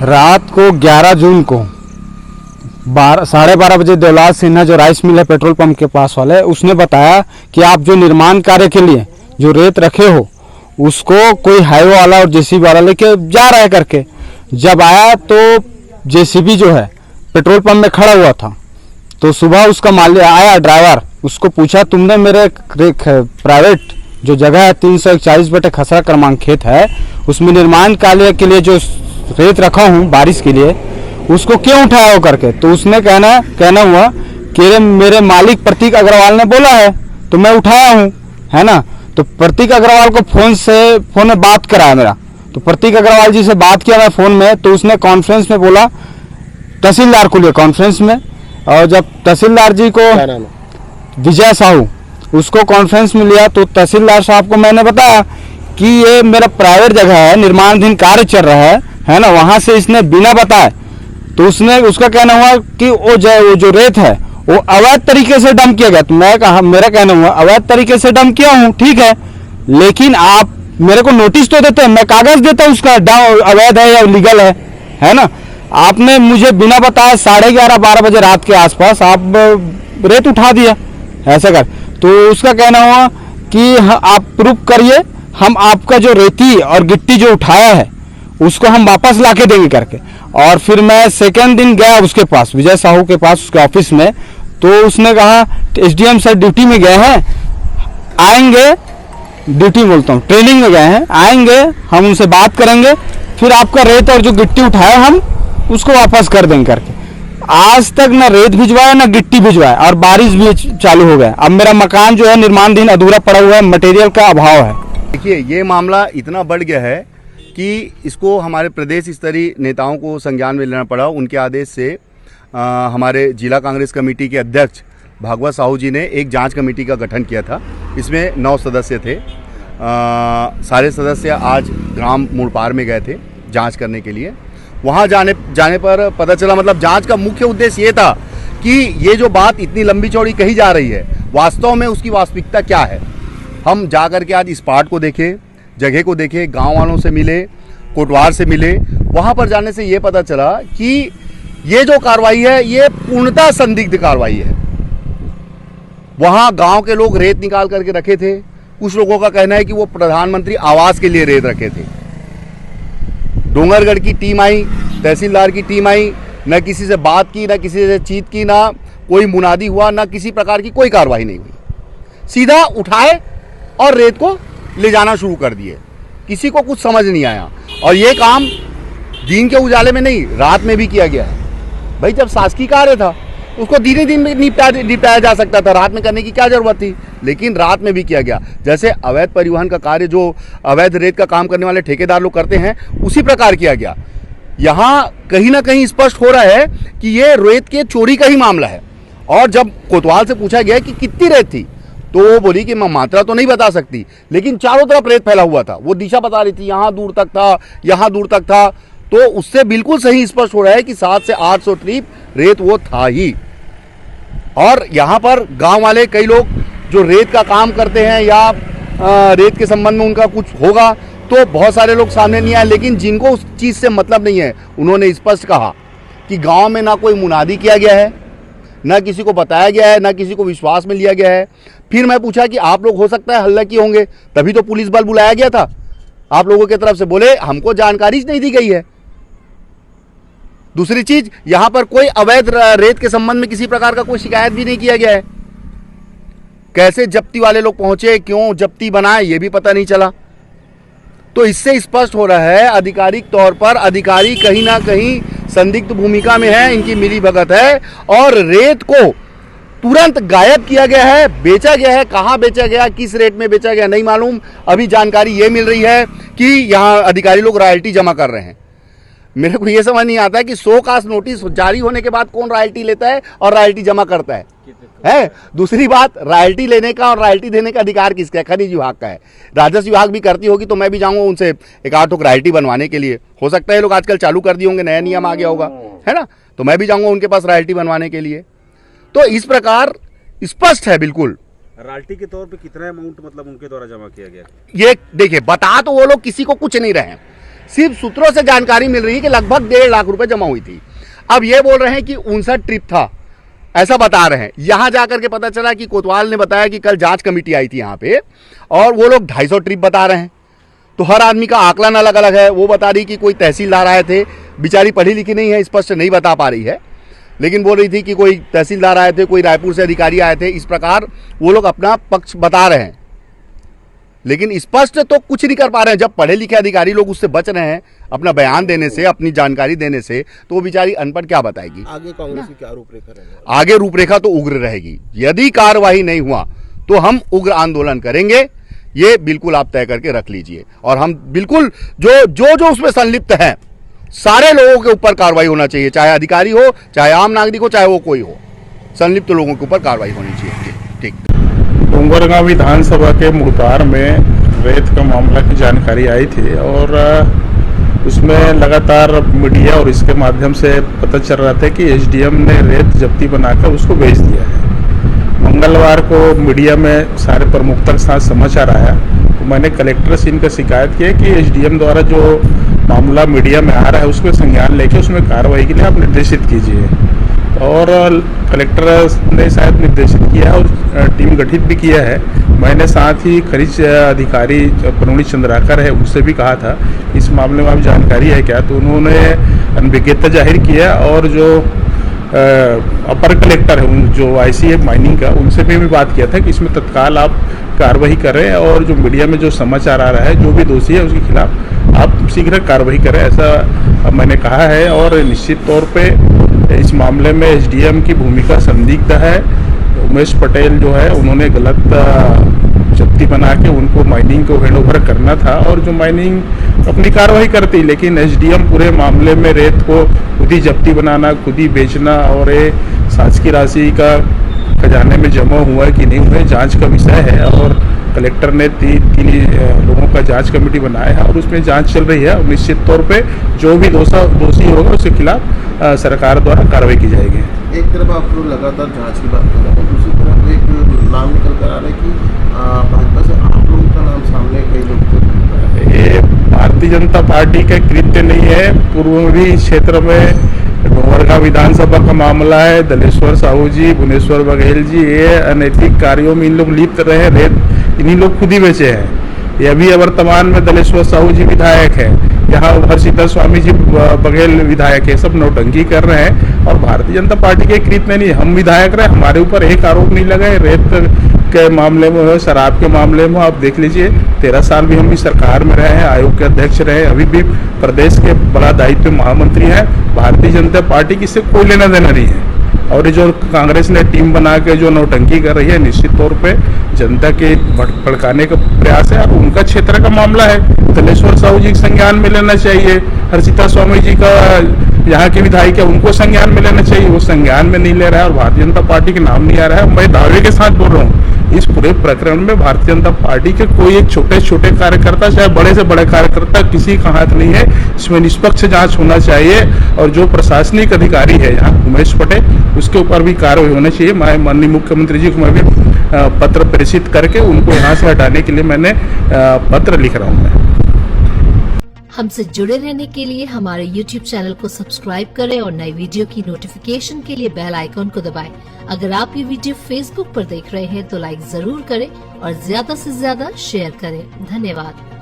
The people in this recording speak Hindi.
रात को 11 जून को 12:30 बजे दौलात सिन्हा जो राइस मिल है पेट्रोल पंप के पास वाले, उसने बताया कि आप जो निर्माण कार्य के लिए जो रेत रखे हो उसको कोई हाईवे वाला और जेसीबी वाला लेके जा रहा है करके। जब आया तो जेसीबी जो है पेट्रोल पंप में खड़ा हुआ था, तो सुबह उसका मालिक आया ड्राइवर, उसको पूछा तुमने मेरे प्राइवेट जो जगह है 341 बटे खसरा क्रमांक खेत है उसमें निर्माण कार्य के लिए जो रेत रखा हूँ बारिश के लिए उसको क्यों उठाया हो करके। तो उसने कहना हुआ कि मेरे मालिक प्रतीक अग्रवाल ने बोला है तो मैं उठाया हूँ, है ना। तो प्रतीक अग्रवाल को फोन में बात कराया मेरा, तो प्रतीक अग्रवाल जी से बात किया मैं फोन में, तो उसने कॉन्फ्रेंस में बोला तहसीलदार को लिए कॉन्फ्रेंस में, और जब तहसीलदार जी को विजय साहू उसको कॉन्फ्रेंस में लिया तो तहसीलदार साहब को मैंने बताया कि ये मेरा प्राइवेट जगह है, निर्माणाधीन कार्य चल रहा है ना, वहां से इसने बिना बताए, तो उसका कहना हुआ कि वो जो रेत है वो अवैध तरीके से डंप किया गया। तो मैं कहा, मेरा कहना हुआ अवैध तरीके से डंप किया हूँ ठीक है, लेकिन आप मेरे को नोटिस तो देते हैं, मैं कागज देता हूँ उसका अवैध है या लीगल है ना। आपने मुझे बिना बताए 11:30-12 बजे रात के आसपास आप रेत उठा दिया ऐसा कर। तो उसका कहना हुआ कि आप प्रूफ करिए, हम आपका जो रेती और गिट्टी जो उठाया है उसको हम वापस लाके देंगे करके। और फिर मैं सेकेंड दिन गया उसके पास, विजय साहू के पास, उसके ऑफिस में, तो उसने कहा एसडीएम सर ड्यूटी में गए हैं, आएंगे, ड्यूटी बोलता हूँ ट्रेनिंग में गए हैं, आएंगे, हम उनसे बात करेंगे, फिर आपका रेत और जो गिट्टी उठाया हम उसको वापस कर देंगे करके। आज तक ना रेत भिजवाया ना गिट्टी भिजवाया, और बारिश भी चालू हो गया। अब मेरा मकान जो है निर्माणाधीन अधूरा पड़ा हुआ है, मटेरियल का अभाव है। देखिए ये मामला इतना बढ़ गया है कि इसको हमारे प्रदेश स्तरीय नेताओं को संज्ञान में लेना पड़ा। उनके आदेश से हमारे जिला कांग्रेस कमेटी के अध्यक्ष भागवत साहू जी ने एक जांच कमेटी का गठन किया था। इसमें 9 सदस्य थे। सारे सदस्य आज ग्राम मुड़पार में गए थे जांच करने के लिए। वहां जाने पर पता चला, मतलब जांच का मुख्य उद्देश्य ये था कि ये जो बात इतनी लंबी चौड़ी कही जा रही है वास्तव में उसकी वास्तविकता क्या है। हम जा कर के आज स्पॉट को देखे, जगह को देखे, गांव वालों से मिले, कोटवार से मिले। वहां पर जाने से ये पता चला कि ये जो कार्रवाई है ये पूर्णतः संदिग्ध कार्रवाई है। वहां गांव के लोग रेत निकाल करके रखे थे। कुछ लोगों का कहना है कि वो प्रधानमंत्री आवास के लिए रेत रखे थे। डोंगरगढ़ की टीम आई, तहसीलदार की टीम आई, न किसी से बात की, न किसी से चीत की, ना कोई मुनादी हुआ, न किसी प्रकार की कोई कार्रवाई नहीं हुई। सीधा उठाए और रेत को ले जाना शुरू कर दिए। किसी को कुछ समझ नहीं आया। और ये काम दिन के उजाले में नहीं, रात में भी किया गया है। भाई जब शासकीय कार्य था उसको दिन में निपटाया जा सकता था, रात में करने की क्या जरूरत थी, लेकिन रात में भी किया गया। जैसे अवैध परिवहन का कार्य जो अवैध रेत का काम करने वाले ठेकेदार लोग करते हैं उसी प्रकार किया गया। यहाँ कहीं ना कहीं स्पष्ट हो रहा है कि ये रेत के चोरी का ही मामला है। और जब कोतवाल से पूछा गया कि कितनी रेत थी तो वो बोली कि मैं मात्रा तो नहीं बता सकती, लेकिन चारों तरफ रेत फैला हुआ था। वो दिशा बता रही थी, यहाँ दूर तक था, यहाँ दूर तक था। तो उससे बिल्कुल सही स्पष्ट हो रहा है कि 700 से 800 ट्रिप रेत वो था ही। और यहाँ पर गांव वाले कई लोग जो रेत का काम करते हैं या रेत के संबंध में उनका कुछ होगा तो बहुत सारे लोग सामने नहीं आए, लेकिन जिनको उस चीज़ से मतलब नहीं है उन्होंने स्पष्ट कहा कि गाँव में ना कोई मुनादी किया गया है, ना किसी को बताया गया है, ना किसी को विश्वास में लिया गया है। फिर मैं पूछा कि आप लोग हो सकता है हल्ला किए होंगे, तभी तो पुलिस बल बुलाया गया था आप लोगों की तरफ से। बोले हमको जानकारी नहीं दी गई है। दूसरी चीज, यहां पर कोई अवैध रेत के संबंध में किसी प्रकार का कोई शिकायत भी नहीं किया गया है। कैसे जब्ती वाले लोग पहुंचे, क्यों जब्ती बनाए, ये भी पता नहीं चला। तो इससे स्पष्ट हो रहा है आधिकारिक तौर पर अधिकारी कहीं ना कहीं संदिग्ध भूमिका में है, इनकी मिलीभगत है और रेत को तुरंत गायब किया गया है, बेचा गया है। कहां बेचा गया, किस रेट में बेचा गया नहीं मालूम। अभी जानकारी ये मिल रही है कि यहां अधिकारी लोग रॉयल्टी जमा कर रहे हैं। मेरे को ये समझ नहीं आता है कि 100 कास्ट नोटिस जारी होने के बाद कौन रॉयल्टी लेता है और रॉयल्टी जमा करता है। दूसरी बात, रॉयल्टी लेने का और रॉयल्टी देने का अधिकार किसका है? खनिज विभाग का है। राजस्व विभाग भी करती होगी तो मैं भी जाऊंगा उनसे एक 8 रॉयल्टी बनवाने के लिए। हो सकता है लोग आजकल चालू कर दिए होंगे, नया नियम आ गया होगा, है ना। तो मैं भी जाऊंगा उनके पास रॉयल्टी बनवाने के लिए। तो इस प्रकार स्पष्ट है बिल्कुल। रॉयल्टी के तौर पे कितना अमाउंट मतलब उनके द्वारा जमा किया गया? ये देखिए, बता तो वो लोग किसी को कुछ नहीं रहे हैं। सिर्फ सूत्रों से जानकारी मिल रही है कि लगभग 1.5 लाख रुपए जमा हुई थी। अब ये बोल रहे हैं कि 59 ट्रिप था, ऐसा बता रहे हैं। यहां जाकर के पता चला कि कोतवाल ने बताया कि कल जांच कमेटी आई थी यहां पे और वो लोग 250 ट्रिप बता रहे हैं। तो हर आदमी का आकलन अलग अलग है। वो बता रही कि कोई तहसीलदार आए थे, बेचारी पढ़ी लिखी नहीं है, स्पष्ट नहीं बता पा रही है, लेकिन बोल रही थी कि कोई तहसीलदार आए थे, कोई रायपुर से अधिकारी आए थे। इस प्रकार वो लोग अपना पक्ष बता रहे हैं, लेकिन स्पष्ट तो कुछ नहीं कर पा रहे हैं। जब पढ़े लिखे अधिकारी लोग उससे बच रहे हैं अपना बयान देने से, अपनी जानकारी देने से, तो वो बेचारी अनपढ़ क्या बताएगी। आगे कांग्रेस की क्या रूपरेखा रहेगी? आगे रूपरेखा तो उग्र रहेगी। यदि कार्रवाई नहीं हुआ तो हम उग्र आंदोलन करेंगे, ये बिल्कुल आप तय करके रख लीजिए। और हम बिल्कुल जो उसमें संलिप्त हैं सारे लोगों के ऊपर कार्रवाई होना चाहिए, चाहे अधिकारी हो, चाहे आम नागरिक हो, चाहे वो कोई हो, संलिप्त लोगों के ऊपर कार्रवाई होनी चाहिए। ठीक। डोंगरगांव विधानसभा के मुहतार में रेत का मामला की जानकारी आई थी और उसमें लगातार मीडिया और इसके माध्यम से पता चल रहा था कि एसडीएम ने रेत जब्ती बनाकर उसको बेच दिया है। मंगलवार को मीडिया में सारे प्रमुखता के साथ समाचार आया तो मैंने कलेक्टर से इनका शिकायत किया कि एसडीएम द्वारा जो मामला मीडिया में आ रहा है उसमें संज्ञान लेके उसमें कार्रवाई के लिए आप निर्देशित कीजिए। और कलेक्टर ने शायद निर्देशित किया और टीम गठित भी किया है। मैंने साथ ही खनिज अधिकारी प्रवीण चंद्राकर है उनसे भी कहा था इस मामले में आप जानकारी है क्या, तो उन्होंने अनभिज्ञता जाहिर किया और जो अपर कलेक्टर है जो आईसीए माइनिंग का, उनसे भी बात किया था कि इसमें तत्काल आप कार्रवाई करें और जो मीडिया में जो समाचार आ रहा है जो भी दोषी है उसके खिलाफ आप शीघ्र कार्रवाई करें, ऐसा मैंने कहा है। और निश्चित तौर पे इस मामले में एसडीएम की भूमिका संदिग्ध है। उमेश पटेल जो है उन्होंने गलत जब्ती बना के उनको माइनिंग को हैंडओवर करना था और जो माइनिंग अपनी कार्रवाई करती, लेकिन एसडीएम पूरे मामले में रेत को खुद ही जब्ती बनाना, खुद ही बेचना और ये शासकीय राशि का खजाने में जमा हुआ है कि नहीं हुआ, जांच का विषय है। और कलेक्टर ने तीन लोगों का जांच कमेटी बनाया है और उसमें जांच चल रही है और निश्चित तौर पे जो भी दोषी होगा उसके खिलाफ सरकार द्वारा कार्रवाई की जाएगी। एक तरफ आप लोग लगातार जांच की बात कर रहे हैं, दूसरी तरफ एक नाम निकल कर आ रहा है कि भाजपा से आप लोगों का नाम सामने कई लोग। ये भारतीय जनता पार्टी का कृत्य नहीं है। पूर्वी क्षेत्र में डोंगरगांव विधानसभा का मामला है, दलेश्वर साहू जी, भुवनेश्वर बघेल जी, ये अनैतिक कार्यों में इन लोग लिप्त रहे, रेत इन्हीं लोग खुद ही बेचे हैं। ये अभी वर्तमान में दलेश्वर साहू जी विधायक है, यहाँ हर्षिता स्वामी जी बघेल विधायक है, सब नौटंकी कर रहे हैं और भारतीय जनता पार्टी के कृत्य नहीं। हम विधायक रहे, हमारे ऊपर एक आरोप नहीं लगा, रेत के मामले में हो, शराब के मामले में आप देख लीजिए। 13 साल भी हम भी सरकार में रहे हैं, आयोग के अध्यक्ष रहे, अभी भी प्रदेश के बड़ा दायित्व महामंत्री हैं। भारतीय जनता पार्टी की से कोई लेना देना नहीं है। और ये जो कांग्रेस ने टीम बना के जो नौटंकी कर रही है, निश्चित तौर पे जनता के भड़काने का प्रयास है और उनका क्षेत्र का मामला है। दलेश्वर साहू जी संज्ञान में लेना चाहिए, हर्षिता स्वामी जी का यहाँ के विधायक है उनको संज्ञान में लेना चाहिए, वो संज्ञान में नहीं ले रहा है और भारतीय जनता पार्टी के नाम नहीं आ रहा है। मैं दावे के साथ बोल रहा हूँ इस पूरे प्रकरण में भारतीय जनता पार्टी के कोई एक छोटे छोटे कार्यकर्ता चाहे बड़े से बड़े कार्यकर्ता किसी का हाथ नहीं है। इसमें निष्पक्ष जांच होना चाहिए और जो प्रशासनिक अधिकारी है यहाँ उमेश पटेल, उसके ऊपर भी कार्रवाई होनी चाहिए। मैं माननीय मुख्यमंत्री जी को मैं भी पत्र प्रेषित करके उनको यहाँ से हटाने के लिए मैंने पत्र लिख रहा हूँ। मैं हमसे जुड़े रहने के लिए हमारे YouTube चैनल को सब्सक्राइब करें और नई वीडियो की नोटिफिकेशन के लिए बेल आइकॉन को दबाएं। अगर आप ये वीडियो Facebook पर देख रहे हैं तो लाइक जरूर करें और ज्यादा से ज्यादा शेयर करें। धन्यवाद।